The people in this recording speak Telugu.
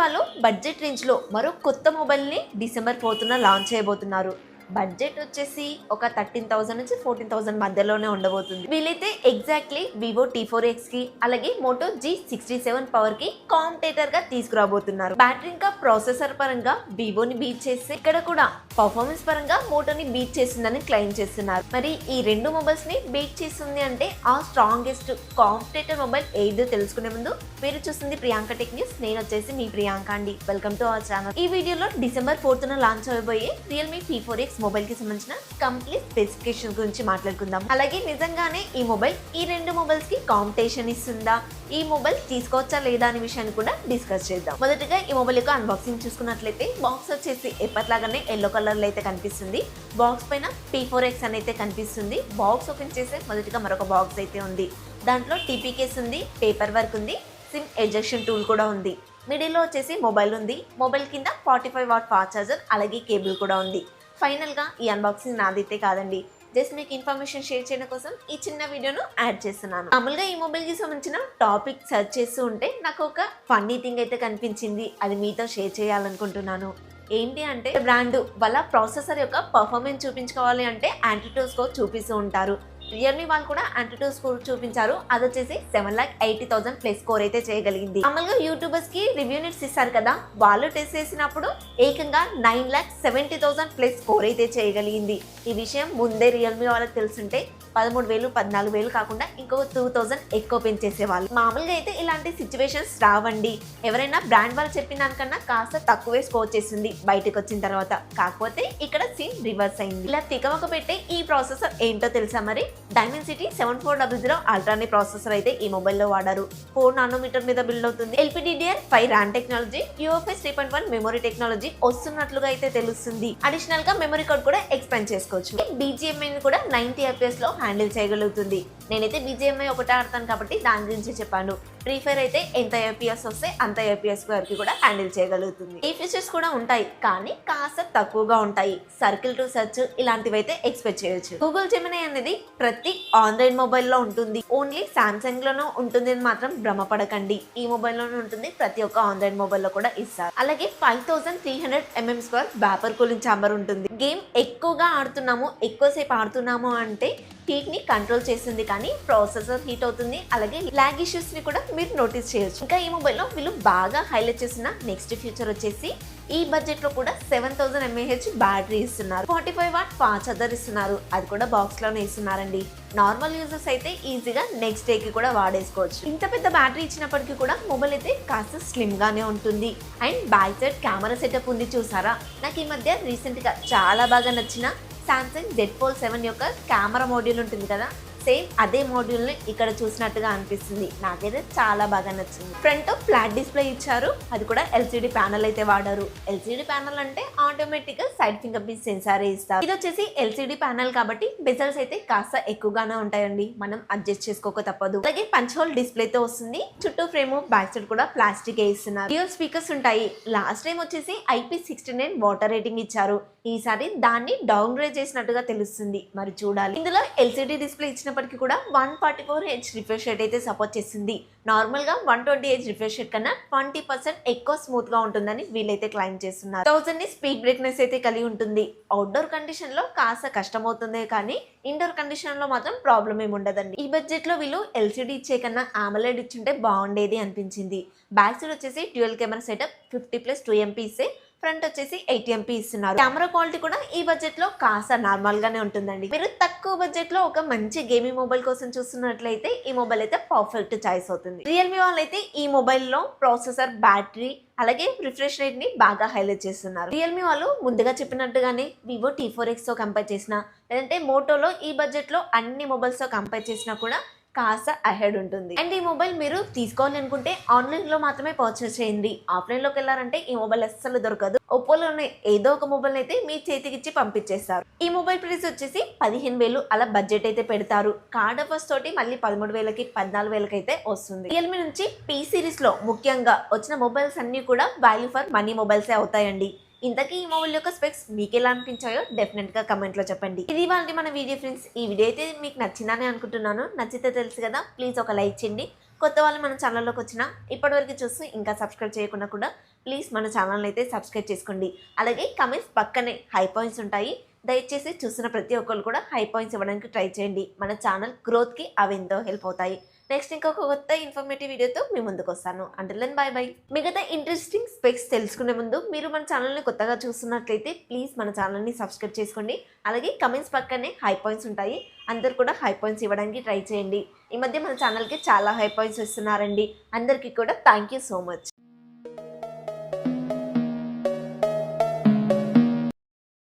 వాళ్ళు బడ్జెట్ రేంజ్లో మరో కొత్త మొబైల్ని డిసెంబర్ 4న లాంచ్ చేయబోతున్నారు. బడ్జెట్ వచ్చేసి ఒక 13,000 నుంచి 14,000 మధ్యలోనే ఉండబోతుంది. వీలైతే ఎగ్జాక్ట్లీ వివో T4X కి అలాగే మోటో G67 పవర్ కి కాంపిటేటర్ గా తీసుకురాబోతున్నారు. బ్యాటరీ ఇంకా ప్రాసెసర్ పరంగా వివోని బీట్ చేసి ఇక్కడ కూడా పర్ఫార్మెన్స్ పరంగా మోటోని బీట్ చేసిందని క్లెయిమ్ చేస్తున్నారు. మరి ఈ రెండు మొబైల్స్ ని బీట్ చేస్తుంది అంటే ఆ స్ట్రాంగెస్ట్ కాంపిటేటర్ మొబైల్ ఏదో తెలుసుకునే ముందు మీరు చూస్తుంది ప్రియాంక టెక్ న్యూస్. నేను వచ్చేసి మీ ప్రియాంక అండి. Welcome to our channel. ఈ వీడియోలో డిసెంబర్ 4న లాంచ్ అవబోయే రియల్మీ T4X మొబైల్ కి సంబంధించిన కంప్లీట్ స్పెసిఫికేషన్ గురించి మాట్లాడుకుందాం. అలాగే నిజంగానే ఈ మొబైల్ ఈ రెండు మొబైల్స్ కి కాంపిటీషన్ ఇస్తుందా, ఈ మొబైల్ తీసుకోవచ్చా లేదా అనే విషయాన్ని కూడా డిస్కస్ చేద్దాం. మొదటగా ఈ మొబైల్ యొక్క అన్బాక్సింగ్ చూసుకున్నట్లయితే బాక్స్ వచ్చేసి ఎప్పటిలాగానే ఎల్లో కలర్ లో అయితే కనిపిస్తుంది. బాక్స్ పైన T4X అని అయితే కనిపిస్తుంది. బాక్స్ ఓపెన్ చేసే మొదటిగా మరొక బాక్స్ అయితే ఉంది. దాంట్లో టీపీ కేస్ ఉంది, పేపర్ వర్క్ ఉంది, సిమ్ ఎజెక్షన్ టూల్ కూడా ఉంది. మిడిల్ లో వచ్చేసి మొబైల్ ఉంది. మొబైల్ కింద 45 వాట్ ఫాస్ట్ ఛార్జర్ అలాగే కేబుల్ కూడా ఉంది. ఫైనల్ గా ఈ అన్బాక్సింగ్ నాదైతే కాదండి, జస్ట్ మీకు ఇన్ఫర్మేషన్ షేర్ చేయడం కోసం ఈ చిన్న వీడియోను యాడ్ చేస్తున్నాను. మామూలుగా ఈ మొబైల్ కి సంబంధించిన టాపిక్ సెర్చ్ చేస్తూ ఉంటే నాకు ఒక ఫన్నీ థింగ్ అయితే కనిపించింది. అది మీతో షేర్ చేయాలనుకుంటున్నాను. ఏంటి అంటే బ్రాండ్ వాళ్ళ ప్రాసెసర్ యొక్క పర్ఫార్మెన్స్ చూపించుకోవాలి అంటే యాంటిట్యూడ్ స్కోర్ చూపిస్తూ ఉంటారు. రియల్మీ వాళ్ళు కూడా యాంటిట్యూడ్ స్కోర్ చూపించారు. అది వచ్చేసి 7,80,000 ప్లస్ స్కోర్ అయితే చేయగలిగింది. మామూలుగా యూట్యూబర్స్ కి రివ్యూ నెట్స్ ఇస్తారు కదా, వాళ్ళు టెస్ట్ చేసినప్పుడు ఏకంగా 9,70,000 ప్లస్ స్కోర్ అయితే చేయగలిగింది. ఈ విషయం ముందే రియల్మీ వాళ్ళకి తెలుసుంటే 13,000 14,000 కాకుండా ఇంకో 2,000 ఎక్కువ పెంచేసేవాళ్ళు. మామూలుగా అయితే ఇలాంటి సిచ్యువేషన్స్ రావండి. ఎవరైనా బ్రాండ్ వాళ్ళు చెప్పిన దానికన్నా కాస్త తక్కువే స్కోర్ చేస్తుంది బయటకు వచ్చిన తర్వాత. కాకపోతే ఇక్కడ సీన్ రివర్స్ అయింది. ఇలా తికమక పెట్టే ఈ ప్రాసెసర్ ఏంటో తెలుసా మరి? డైమెన్సిటీ 7400 అల్ట్రా అనే ప్రాసెసర్ అయితే ఈ మొబైల్లో వాడారు. 4 నానోమీటర్ మీద బిల్డ్ అవుతుంది. LPDDR5 RAM technology, UFS 3.1 memory technology వస్తున్నట్లుగా అయితే తెలుస్తుంది. అడిషనల్ గా మెమరీ కార్డ్ కూడా ఎక్స్పాండ్ చేసుకోవచ్చు. BGMI ని కూడా 90 FPS లో హ్యాండిల్ చేయగలుగుతుంది. నేనైతే BGMI ఒకటే ఆడతాను కాబట్టి దాని గురించి చెప్పాను. ఫ్రీ ఫైర్ అయితే ఎంత FPS వస్తే అంత FPS వరకు కూడా హ్యాండిల్ చేయగలుగుతుంది. ఈ ఫీచర్స్ కూడా ఉంటాయి కానీ కాస్త తక్కువగా ఉంటాయి. సర్కిల్ టు సెర్చ్ ఇలాంటివి అయితే ఎక్స్పెక్ట్ చేయొచ్చు. గూగుల్ జెమినీ అనేది ప్రతి ఆండ్రాయిడ్ మొబైల్లో ఉంటుంది. ఓన్లీ సామ్సంగ్ లోనూ ఉంటుంది అని మాత్రం భ్రమపడకండి. ఈ మొబైల్లోనే ఉంటుంది. ప్రతి ఒక్క ఆండ్రాయిడ్ మొబైల్లో కూడా ఇస్తారు. అలాగే 5300 mm² వేపర్ కూలింగ్ ఛాంబర్ ఉంటుంది. గేమ్ ఎక్కువగా ఆడుతున్నాము, ఎక్కువసేపు ఆడుతున్నాము అంటే హీట్ ని కంట్రోల్ చేస్తుంది కానీ ప్రాసెసర్ హీట్ అవుతుంది. అలాగే లాగ్ ఇష్యూస్ ని కూడా మీరు నోటీస్ చేయొచ్చు. ఇంకా ఈ మొబైల్లో వీళ్ళు బాగా హైలైట్ చేసిన నెక్స్ట్ ఫీచర్ వచ్చేసి ఈ బడ్జెట్ లో కూడా 7000 mAh బ్యాటరీ ఇస్తున్నారు. 45 వాట్ ఫాస్ట్ ఛార్జర్ ఇస్తున్నారు. అది కూడా బాక్స్ లోనే ఇస్తున్నారండి. నార్మల్ యూజర్స్ అయితే ఈజీగా నెక్స్ట్ డే కి కూడా వాడేసుకోవచ్చు. ఇంత పెద్ద బ్యాటరీ ఇచ్చినప్పటికీ కూడా మొబైల్ అయితే కాస్త స్లిమ్ గానే ఉంటుంది. And back side camera setup ఉంది చూసారా? నాకు ఈ మధ్య రీసెంట్ గా చాలా బాగా నచ్చిన సామ్సంగ్ Z Fold 7 యొక్క కెమెరా మోడ్యూల్ ఉంటుంది కదా, సేమ్ అదే మోడ్యూల్ ని ఇక్కడ చూసినట్టుగా అనిపిస్తుంది. నాకైతే చాలా బాగా నచ్చింది. ఫ్రంట్ ఫ్లాట్ డిస్ప్లే ఇచ్చారు. అది కూడా LCD ప్యానల్ అయితే వాడారు. LCD ప్యానల్ అంటే ఆటోమేటిక్ గా సైడ్ ఫింగర్ ప్రింట్ సెన్సార్ ఇస్తారు. ఇది వచ్చేసి LCD ప్యానల్ కాబట్టి బెజల్స్ అయితే కాస్త ఎక్కువగానే ఉంటాయండి. మనం అడ్జస్ట్ చేసుకోక తప్పదు. అలాగే పంచ్ హోల్ డిస్ప్లే తో వస్తుంది. చుట్టూ ఫ్రేమ్ బ్యాక్ సైడ్ కూడా ప్లాస్టిక్ ఇస్తున్నారు. డ్యూయల్ స్పీకర్స్ ఉంటాయి. లాస్ట్ టైం వచ్చేసి IP69 వాటర్ రేటింగ్ ఇచ్చారు. ఈసారి దాన్ని డౌన్ గ్రేడ్ చేసినట్టుగా తెలుస్తుంది. మరి చూడాలి. ఇందులో LCD డిస్ప్లే ఇచ్చినప్పటికీ కూడా 144Hz రిఫ్రెష్ రేట్ అయితే సపోర్ట్ చేస్తుంది. నార్మల్ గా 120Hz రిఫ్రెష్ రేట్ కన్నా 20% ఎక్కువ స్మూత్ గా ఉంటుందని వీళ్ళైతే క్లైమ్ చేస్తున్నారు. 1000 ని స్పీడ్ బ్రైట్నెస్ అయితే కలిగి ఉంటుంది. అవుట్డోర్ కండిషన్ లో కాస్త కష్టం అవుతుంది కానీ ఇండోర్ కండిషన్ లో మాత్రం ప్రాబ్లం ఏమి ఉండదండి. ఈ బడ్జెట్ లో వీళ్ళు LCD ఇచ్చే కన్నా AMOLED ఇచ్చుంటే బాగుండేది అనిపించింది. బ్యాక్ సైడ్ వచ్చేసి డ్యూయల్ కెమెరా సెటప్ 50+2 MP ఇస్తే ఫ్రంట్ వచ్చేసి 80 MP ఇస్తున్నారు. కెమెరా క్వాలిటీ కూడా ఈ బడ్జెట్ లో కాస్త నార్మల్ గానే ఉంటుందండి. మీరు తక్కువ బడ్జెట్ లో ఒక మంచి గేమింగ్ మొబైల్ కోసం చూస్తున్నట్లయితే ఈ మొబైల్ అయితే పర్ఫెక్ట్ చాయిస్ అవుతుంది. రియల్మీ వాళ్ళైతే ఈ మొబైల్లో ప్రాసెసర్, బ్యాటరీ అలాగే రిఫ్రెష్ రేట్ ని బాగా హైలైట్ చేస్తున్నారు. రియల్మీ వాళ్ళు ముందుగా చెప్పినట్టుగానే వివో T4X తో కంపేర్ చేసినా లేదంటే మోటోలో ఈ బడ్జెట్ లో అన్ని మొబైల్స్ తో కంపేర్ చేసినా కూడా కాస్త అహెడ్ ఉంటుంది. అండ్ ఈ మొబైల్ మీరు తీసుకోవాలి అనుకుంటే ఆన్లైన్ లో మాత్రమే పర్చేస్ చేయండి. ఆఫ్లైన్ లోకి వెళ్ళారంటే ఈ మొబైల్ అస్సలు దొరకదు. ఒప్పోలోనే ఏదో ఒక మొబైల్ అయితే మీ చేతికి ఇచ్చి పంపించేస్తారు. ఈ మొబైల్ ప్రైస్ వచ్చేసి 15,000 అలా బడ్జెట్ అయితే పెడతారు. కార్డ్ ఆఫర్స్ తోటి మళ్ళీ 13,000కి 14,000కి అయితే వస్తుంది. రియల్మీ నుంచి P సిరీస్ లో ముఖ్యంగా వచ్చిన మొబైల్స్ అన్ని కూడా వాల్యూ ఫర్ మనీ మొబైల్సే అవుతాయండి. ఇంతకీ ఈ మొబైల్ యొక్క స్పెక్స్ మీకు ఎలా అనిపించాయో డెఫినెట్ గా కమెంట్ లో చెప్పండి. ఇది వాళ్ళ మన వీడియో ఫ్రెండ్స్. ఈ వీడియో అయితే మీకు నచ్చిందని అనుకుంటున్నాను. నచ్చితే తెలుసు కదా, ప్లీజ్ ఒక లైక్ చేయండి. కొత్త వాళ్ళు మన ఛానల్లోకి వచ్చినా ఇప్పటివరకు చూసి ఇంకా సబ్స్క్రైబ్ చేయకుండా కూడా ప్లీజ్ మన ఛానల్ని అయితే సబ్స్క్రైబ్ చేసుకోండి. అలాగే కమెంట్స్ పక్కనే హై పాయింట్స్ ఉంటాయి, దయచేసి చూసిన ప్రతి ఒక్కరు కూడా హై పాయింట్స్ ఇవ్వడానికి ట్రై చేయండి. మన ఛానల్ గ్రోత్కి అవి ఎంతో హెల్ప్ అవుతాయి. నెక్స్ట్ ఇంకొక కొత్త ఇన్ఫర్మేటివ్ వీడియోతో మీ ముందుకు వస్తాను. Until then bye bye. మిగతా ఇంట్రెస్టింగ్ స్పెక్స్ తెలుసుకునే ముందు మీరు మన ఛానల్ని కొత్తగా చూస్తున్నట్లయితే ప్లీజ్ మన ఛానల్ని సబ్స్క్రైబ్ చేసుకోండి. అలాగే కమెంట్స్ పక్కనే హై పాయింట్స్ ఉంటాయి, అందరు కూడా హై పాయింట్స్ ఇవ్వడానికి ట్రై చేయండి. ఈ మధ్య మన ఛానల్కి చాలా హై పాయింట్స్ ఇస్తున్నారండి. అందరికీ కూడా థ్యాంక్ యూ సో మచ్.